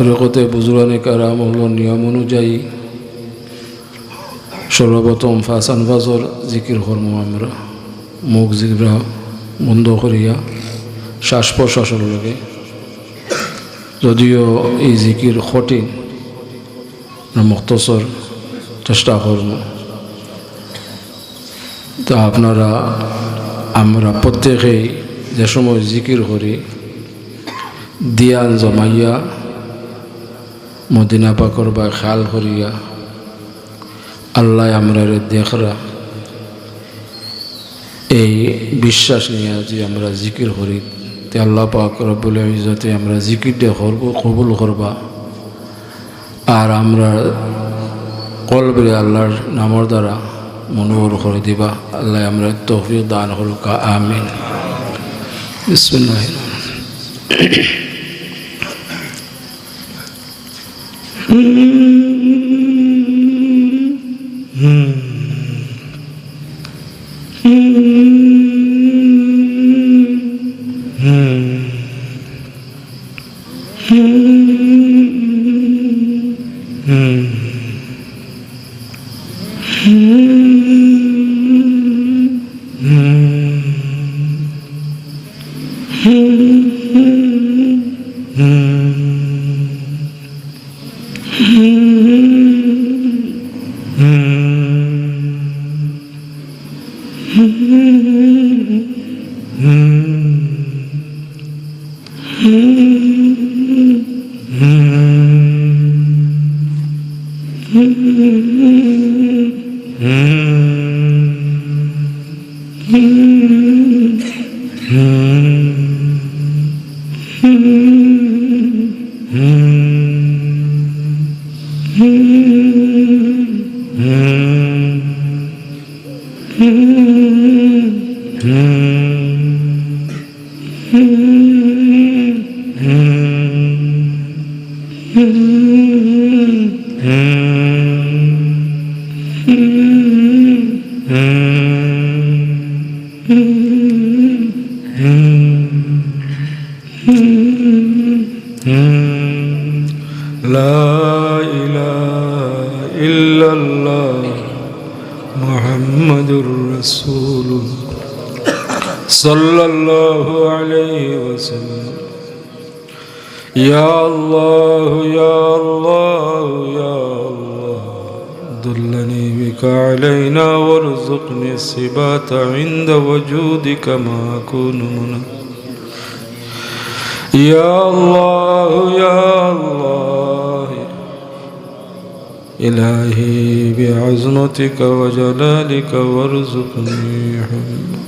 তরিকতে বুজুর্গানে কারাম হল নিয়ম অনুযায়ী সর্বপ্রথম ফাসান ফাজর জিকির কর্ম আমরা মুখ জিগরা বন্ধ করিয়া শ্বাস প্রশ্বাসের লগে। যদিও এই জিকির কঠিন মুক্তসর চেষ্টা করব, তা আপনারা আমরা প্রত্যেকেই যে সময় জিকির করি দিয়ান জমাইয়া মদিনা পাকর বা খেয়াল করিয়া আল্লাহ আমরা দেখরা এই বিশ্বাস নিয়ে যে আমরা জিকির করি তে আল্লাহ পাক রব্বুল ইজ্জতে আমরা জিকিরটা করব কবুল করবা। আর আমরা কলবে আল্লাহর নামের দ্বারা মনোহর করে দিবা। আল্লাহ আমরা তৌফিক দান করুক, আমিন। বিসমিল্লাহির सल्लल्लाहु अलैहि वसल्लम। या अल्लाह या अल्लाह या अल्लाह दुल्लनी बिका अलैना वरज़ुक़नी सिबात इंद वजूदिक मा अकूनु मुना। या अल्लाह इलाही बिअज़मतिक व जलालिक वरज़ुक़नी हुब्बक।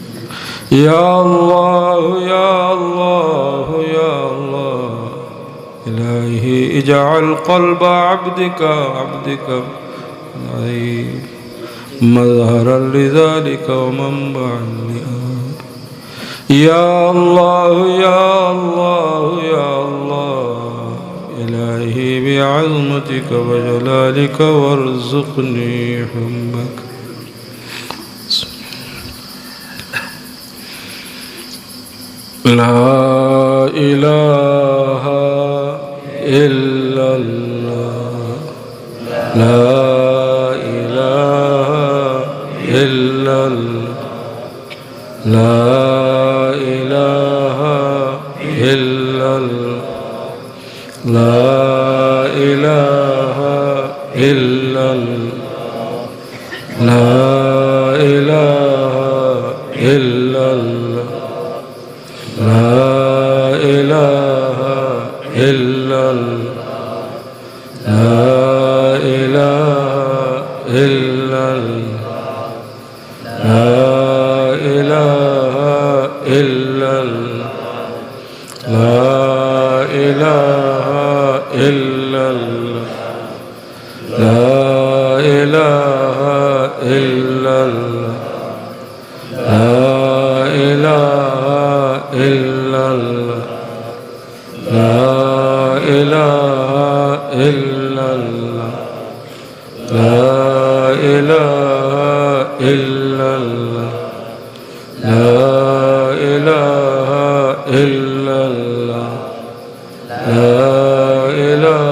या अल्लाह या अल्लाह या अल्लाह इलाही इजअल क़ल्ब अब्दिक मज़हरन लिज़ालिक व मंबअन लिआब। या अल्लाह या अल्लाह या अल्लाह इलाही बिअज़मतिक व जलालिक वरज़ुक़नी हुब्बक। ला इलाहा इल्लल्लाह ला इलाहा इल्लल्लाह ला इलाहा इल्लल्लाह ला इलाहा इल्लल्लाह ला इलाहा इल्लल्लाह ला इलाहा इल्लल्लाह ला इलाहा इल्लल्लाह ला इलाहा इल्लल्लाह ला इलाहा इल्लल्लाह ला इलाहा इल्लल्लाह ला इलाहा इल्लल्लाह ला इलाहा इल्लल्लाह ला इलाहा इल्लल्लाह ला इलाहा इल्लल्लाह ला इलाहा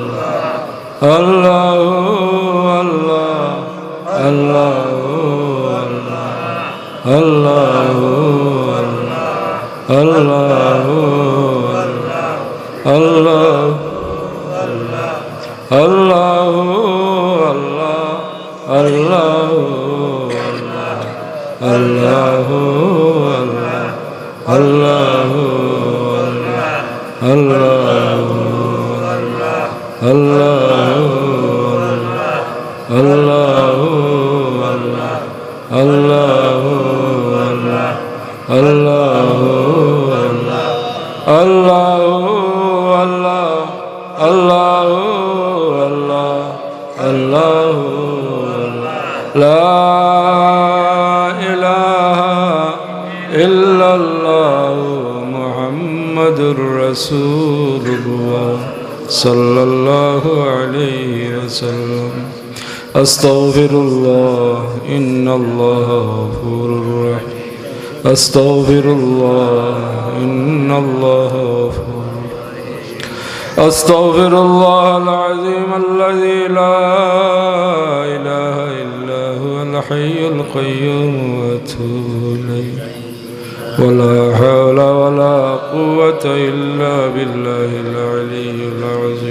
الله الله الله الله الله الله الله الله الله الله الله الله الله الله الله الله الله الله لا إله إلا الله محمد رسول الله صلى الله عليه وسلم أستغفر الله إن الله غفور رحيم أستغفر الله إن الله غفور أستغفر الله العظيم الذي لا إله إلا هو الحي القيوم وأتوب إليه ولا حول ولا قوة إلا بالله العلي العظيم.